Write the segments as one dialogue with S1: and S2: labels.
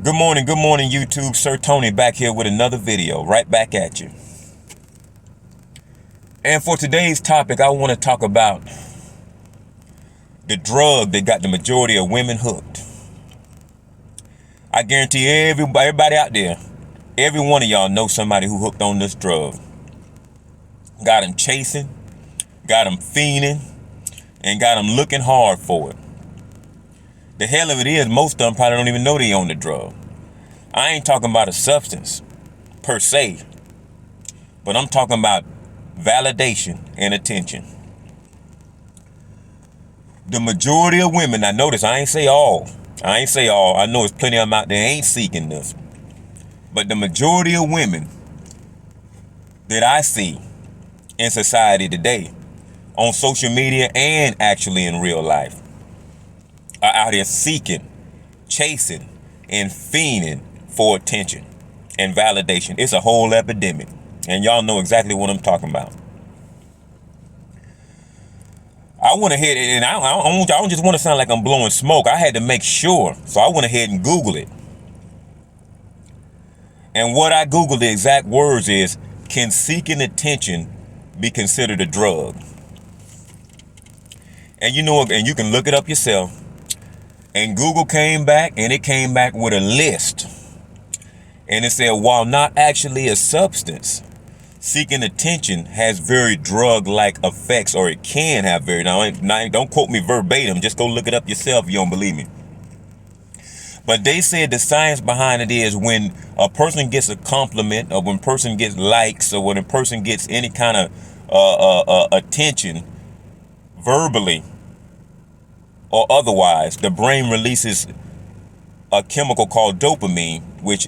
S1: Good morning, YouTube. Sir Tony back here with another video, right back at you. And for today's topic, I want to talk about the drug that got the majority of women hooked. I guarantee everybody out there, every one of y'all knows somebody who hooked on this drug. Got them chasing, got them fiending, and got them looking hard for it. The hell of it is, most of them probably don't even know they own the drug. I ain't talking about a substance per se, but I'm talking about validation and attention. The majority of women, I notice, I ain't say all. I know there's plenty of them out there ain't seeking this. But the majority of women that I see in society today, on social media and actually in real life, are out here seeking, chasing, and fiending for attention and validation. It's a whole epidemic, and y'all know exactly what I'm talking about. I went ahead and I don't just want to sound like I'm blowing smoke. I had to make sure, so I went ahead and Googled it. And what I Googled, the exact words is, can seeking attention be considered a drug? And you know, and you can look it up yourself. And Google came back, and it came back with a list. And it said, while not actually a substance, seeking attention has very drug-like effects, or it can have very, now don't quote me verbatim, just go look it up yourself if you don't believe me. But they said the science behind it is when a person gets a compliment, or when a person gets likes, or when a person gets any kind of attention, verbally or otherwise, the brain releases a chemical called dopamine, which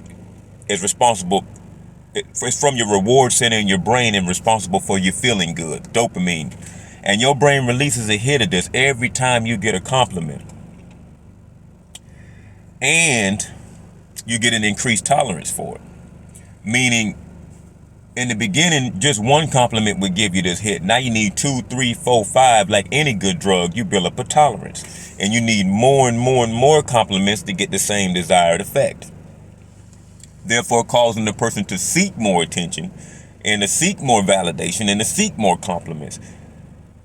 S1: is responsible, it's from your reward center in your brain and responsible for you feeling good, dopamine. And your brain releases a hit of this every time you get a compliment. And you get an increased tolerance for it. Meaning, in the beginning, just one compliment would give you this hit. Now you need 2, 3, 4, 5. Like any good drug, you build up a tolerance. And you need more and more and more compliments to get the same desired effect. Therefore, causing the person to seek more attention and to seek more validation and to seek more compliments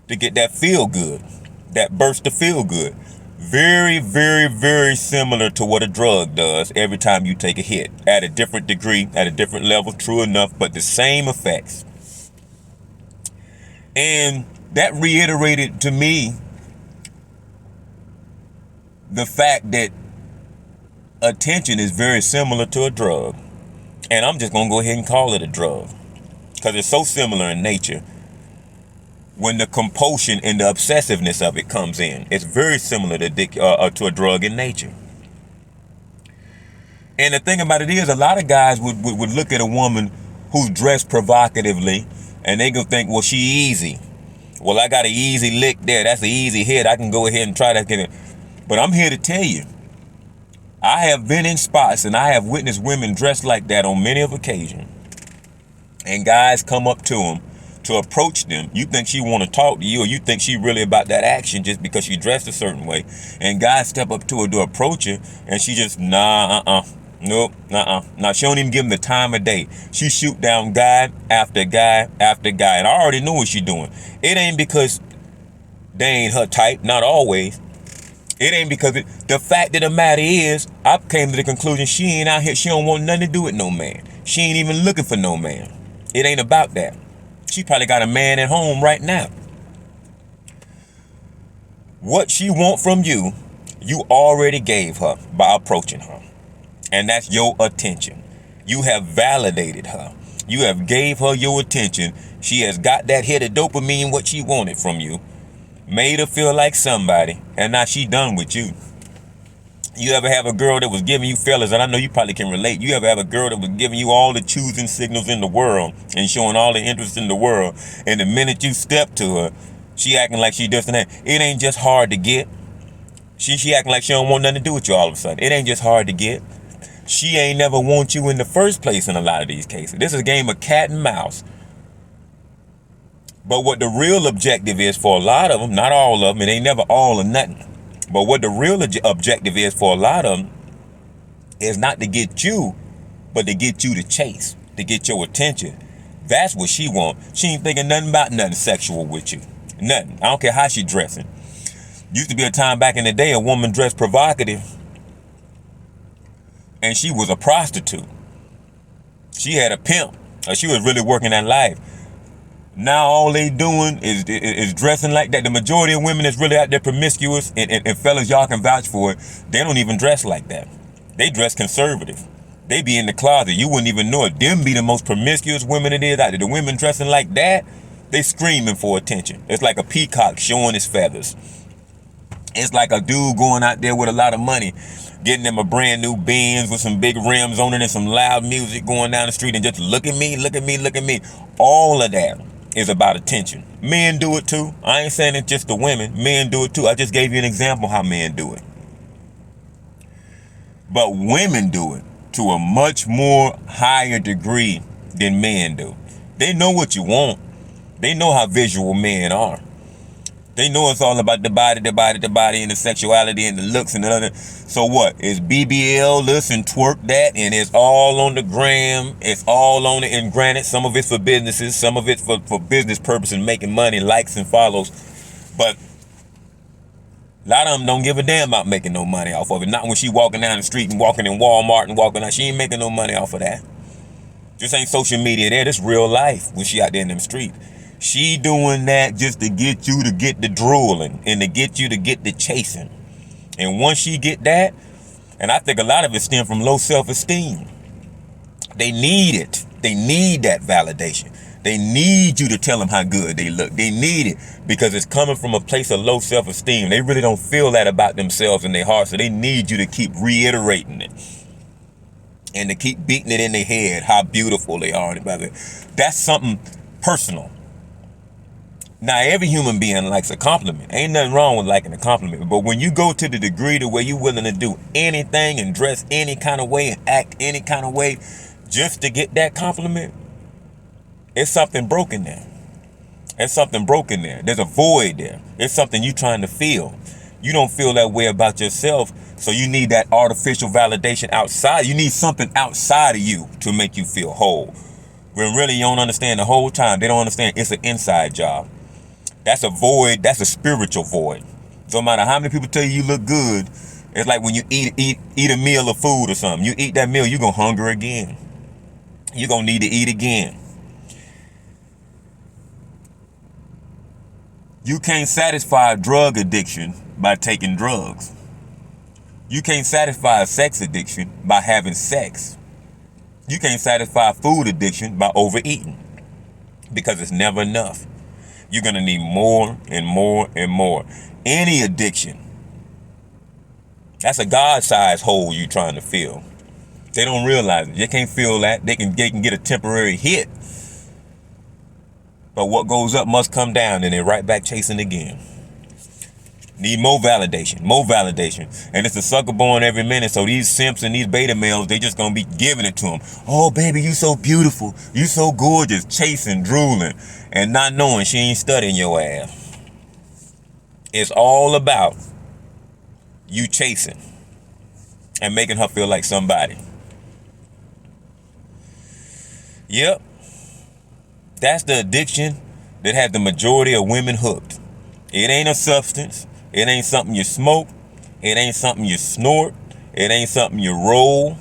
S1: to get that feel good, that burst of feel good. Very, very, very similar to what a drug does every time you take a hit, at a different degree, at a different level, true enough, but the same effects. And that reiterated to me the fact that attention is very similar to a drug. And I'm just going to go ahead and call it a drug, because it's so similar in nature. When the compulsion and the obsessiveness of it comes in, it's very similar to a drug in nature. And the thing about it is, a lot of guys would look at a woman who's dressed provocatively, and they go think, well, she easy. Well, I got an easy lick there. That's an easy hit. I can go ahead and try that. But I'm here to tell you, I have been in spots and I have witnessed women dressed like that on many of occasions. And guys come up to them to approach them. You think she want to talk to you, or you think she really about that action just because she dressed a certain way. And guys step up to her to approach her, and she just, nope, Now she don't even give them the time of day. She shoot down guy after guy after guy. And I already know what she doing. It ain't because they ain't her type, not always. It ain't because the fact of the matter is, I came to the conclusion she ain't out here. She don't want nothing to do with no man. She ain't even looking for no man. It ain't about that. She probably got a man at home right now. What she want from you, you already gave her by approaching her. And that's your attention. You have validated her. You have gave her your attention. She has got that hit of dopamine, what she wanted from you. Made her feel like somebody. And now she done with you. You ever have a girl that was giving you, fellas, and I know you probably can relate. You ever have a girl that was giving you all the choosing signals in the world and showing all the interest in the world, and the minute you step to her, she acting like she doesn't have, it ain't just hard to get. She acting like she don't want nothing to do with you all of a sudden. It ain't just hard to get. She ain't never want you in the first place in a lot of these cases. This is a game of cat and mouse. But what the real objective is for a lot of them, not all of them, it ain't never all or nothing. But what the real objective is for a lot of them is not to get you, but to get you to chase, to get your attention. That's what she want. She ain't thinking nothing about nothing sexual with you. Nothing. I don't care how she dressing. Used to be a time back in the day a woman dressed provocative and she was a prostitute. She had a pimp. Or she was really working that life. Now all they doing is dressing like that. The majority of women that's really out there promiscuous, and fellas, y'all can vouch for it, they don't even dress like that. They dress conservative. They be in the closet. You wouldn't even know it. Them be the most promiscuous women it is out there. The women dressing like that, they screaming for attention. It's like a peacock showing his feathers. It's like a dude going out there with a lot of money, getting them a brand new Benz with some big rims on it and some loud music going down the street and just look at me, look at me, look at me. All of that is about attention. Men do it too. I ain't saying it's just the women. Men do it too. I just gave you an example how men do it. But women do it to a much more higher degree than men do. They know what you want. They know how visual men are. They know it's all about the body, and the sexuality and the looks and the other. So what? It's BBL this and twerk that, and it's all on the gram. It's all on it. And granted, some of it's for businesses, some of it's for business purpose and making money, likes and follows. But a lot of them don't give a damn about making no money off of it. Not when she walking down the street and walking in Walmart and walking out. She ain't making no money off of that. This ain't social media there. This real life when she out there in them streets. She doing that just to get you to get the drooling and to get you to get the chasing. And once she get that, and I think a lot of it stem from low self-esteem. They need it. They need that validation. They need you to tell them how good they look. They need it because it's coming from a place of low self-esteem. They really don't feel that about themselves in their heart, so they need you to keep reiterating it and to keep beating it in their head how beautiful they are. That's something personal. Now, every human being likes a compliment. Ain't nothing wrong with liking a compliment. But when you go to the degree to where you're willing to do anything and dress any kind of way and act any kind of way just to get that compliment, it's something broken there. There's something broken there. There's a void there. It's something you're trying to fill. You don't feel that way about yourself, so you need that artificial validation outside. You need something outside of you to make you feel whole. When really you don't understand the whole time. They don't understand it's an inside job. That's a void. That's a spiritual void. So no matter how many people tell you look good, it's like when you eat a meal of food or something. You eat that meal, you're going to hunger again. You're going to need to eat again. You can't satisfy a drug addiction by taking drugs. You can't satisfy a sex addiction by having sex. You can't satisfy food addiction by overeating because it's never enough. You're going to need more and more and more. Any addiction, that's a God-sized hole you're trying to fill. They don't realize it. They can't feel that. They can get a temporary hit. But what goes up must come down, and they're right back chasing again. Need more validation, more validation. And it's a sucker born every minute, so these simps and these beta males, they just going to be giving it to them. Oh, baby, you so beautiful. You so gorgeous. Chasing, drooling, and not knowing she ain't studying your ass. It's all about you chasing and making her feel like somebody. Yep. That's the addiction that has the majority of women hooked. It ain't a substance. It ain't something you smoke. It ain't something you snort. It ain't something you roll.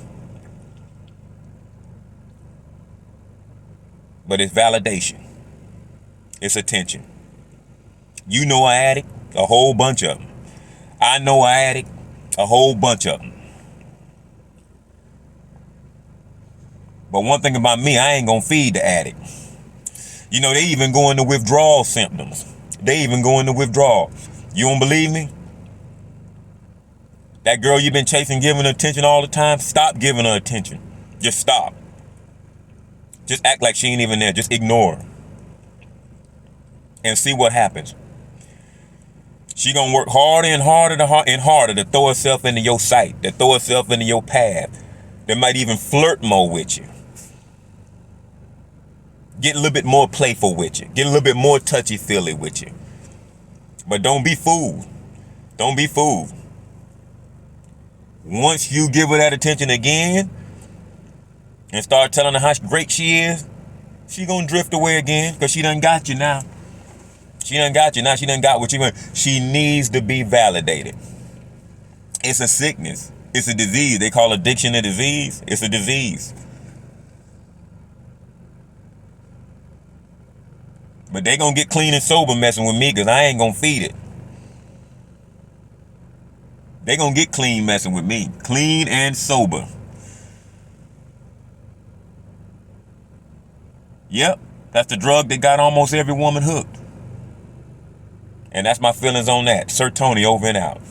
S1: But it's validation. It's attention. You know an addict, a whole bunch of them. I know an addict, a whole bunch of them. But one thing about me, I ain't gonna feed the addict. You know, they even go into withdrawal symptoms. They even go into withdrawal. You don't believe me? That girl you've been chasing, giving her attention all the time, stop giving her attention. Just stop. Just act like she ain't even there. Just ignore her. And see what happens. She gonna work harder and harder and harder to throw herself into your sight, to throw herself into your path. They might even flirt more with you. Get a little bit more playful with you. Get a little bit more touchy-feely with you. But don't be fooled. Don't be fooled. Once you give her that attention again and start telling her how great she is, she gonna drift away again because she done got you now. She done got you now. She done got what you want. She needs to be validated. It's a sickness. It's a disease. They call addiction a disease. It's a disease. But they gonna get clean and sober messing with me because I ain't gonna feed it. They gonna get clean messing with me. Clean and sober. Yep, that's the drug that got almost every woman hooked. And that's my feelings on that. Sir Tony over and out.